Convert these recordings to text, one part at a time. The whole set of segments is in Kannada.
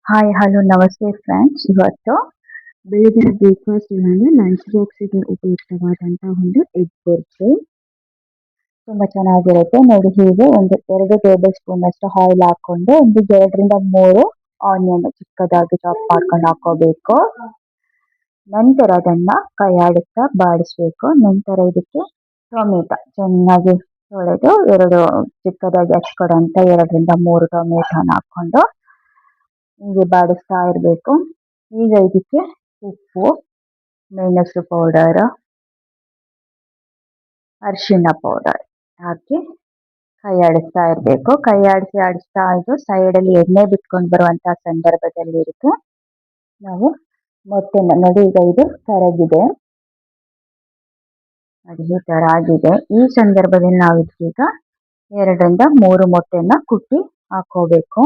ಹಾಯ್ ಹಲೋ ನಮಸ್ತೆ ಫ್ರೆಂಡ್ಸ್. ಇವತ್ತು ಬೆಳಗಿನ ಬ್ರೇಕ್ಫಾಸ್ಟ್ ಇಲ್ಲಾಂದ್ರೆ ಲಂಚ್ ಬಾಕ್ಸಿಗೆ ಉಪಯುಕ್ತವಾದಂಥ ಒಂದು ಎಗ್ ಬುರ್ಜಿ ತುಂಬ ಚೆನ್ನಾಗಿರುತ್ತೆ. ನೋಡಿ, ಹೀಗೆ ಒಂದು 2 ಟೇಬಲ್ ಸ್ಪೂನ್ ಅಷ್ಟು ಆಯಿಲ್ ಹಾಕೊಂಡು ಒಂದು 2 ರಿಂದ 3 ಆನಿಯನ್ ಚಿಕ್ಕದಾಗಿ ಚಾಪ್ ಮಾಡ್ಕೊಂಡು ಹಾಕೋಬೇಕು. ನಂತರ ಅದನ್ನ ಕೈ ಆಡಿಸ್ತಾ ಬಾಡಿಸ್ಬೇಕು. ನಂತರ ಇದಕ್ಕೆ ಟೊಮೆಟೊ ಚೆನ್ನಾಗಿ ತೊಳೆದು ಚಿಕ್ಕದಾಗಿ ಹಚ್ಕೊಡಂತ 2 ರಿಂದ 3 ಟೊಮೆಟೊನ ಹಾಕೊಂಡು ಹೀಗೆ ಬಾಡಿಸ್ತಾ ಇರಬೇಕು. ಈಗ ಇದಕ್ಕೆ ಉಪ್ಪು, ಮೆಣಸು ಪೌಡರ್, ಅರಿಶಿಣ ಪೌಡರ್ ಹಾಕಿ ಕೈ ಆಡಿಸ್ತಾ ಇರಬೇಕು. ಕೈ ಆಡಿಸ್ತಾ ಇದು ಸೈಡಲ್ಲಿ ಎಣ್ಣೆ ಬಿಟ್ಕೊಂಡು ಬರುವಂತಹ ಸಂದರ್ಭದಲ್ಲಿ ಇದಕ್ಕೆ ನಾವು ಮೊಟ್ಟೆನ ನೋಡಿ, ಈಗ ಇದು ಕರಗಿದೆ, ಅದು ಈ ಥರ ಆಗಿದೆ. ಈ ಸಂದರ್ಭದಲ್ಲಿ ನಾವು ಇದಕ್ಕೀಗ 2 ರಿಂದ 3 ಮೊಟ್ಟೆನ ಕುಟ್ಟಿ ಹಾಕೋಬೇಕು.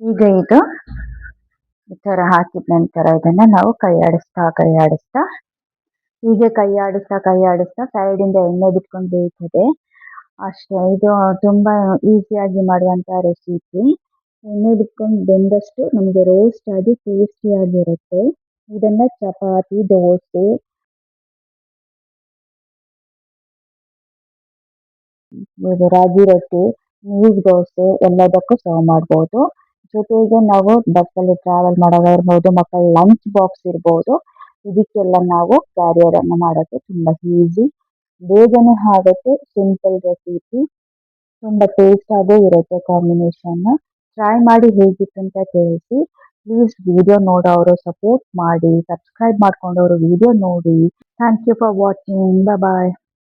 ಈಗ ಇದು ಈ ಥರ ಹಾಕಿದ ನಂತರ ಇದನ್ನ ನಾವು ಕೈ ಆಡಿಸ್ತಾ ಹೀಗೆ ಕೈ ಆಡಿಸ್ತಾ ಸೈಡಿಂದ ಎಣ್ಣೆ ಬಿಟ್ಕೊಂಡು ಬೇಯ್ತದೆ ಅಷ್ಟೇ. ಇದು ತುಂಬಾ ಈಸಿಯಾಗಿ ಮಾಡುವಂಥ ರೆಸಿಪಿ. ಎಣ್ಣೆ ಬಿಟ್ಕೊಂಡು ಬೆಂದಷ್ಟು ನಮಗೆ ರೋಸ್ಟ್ ಆಗಿ ಟೇಸ್ಟಿಯಾಗಿರುತ್ತೆ. ಇದನ್ನ ಚಪಾತಿ, ದೋಸೆ, ರಾಗಿ ರೊಟ್ಟಿ, ನೀರು ದೋಸೆ ಎಲ್ಲದಕ್ಕೂ ಸರ್ವ್ ಮಾಡ್ಬೋದು. ಜೊತೆಗೆ ನಾವು ಬಸ್ಸಲ್ಲಿ ಟ್ರಾವೆಲ್ ಮಾಡುವಾಗ ಇರ್ಬೋದು, ಮಕ್ಕಳ ಲಂಚ್ ಬಾಕ್ಸ್ ಇರ್ಬೋದು, ಇದಕ್ಕೆಲ್ಲ ನಾವು ಕ್ಯಾರಿಯರ್ ಅನ್ನು ಮಾಡೋಕ್ಕೆ ತುಂಬ ಈಸಿ, ಬೇಗನೆ ಆಗುತ್ತೆ. ಸಿಂಪಲ್ ರೆಸಿಪಿ, ತುಂಬ ಟೇಸ್ಟ್ ಆಗೇ ಇರುತ್ತೆ ಕಾಂಬಿನೇಷನ್. ಟ್ರೈ ಮಾಡಿ ಹೇಗಿತ್ತು ಅಂತ ತಿಳಿಸಿ. ಪ್ಲೀಸ್ ವಿಡಿಯೋ ನೋಡೋರು ಸಪೋರ್ಟ್ ಮಾಡಿ, ಸಬ್ಸ್ಕ್ರೈಬ್ ಮಾಡ್ಕೊಂಡವರು ವಿಡಿಯೋ ನೋಡಿ. Thank you for watching. Bye.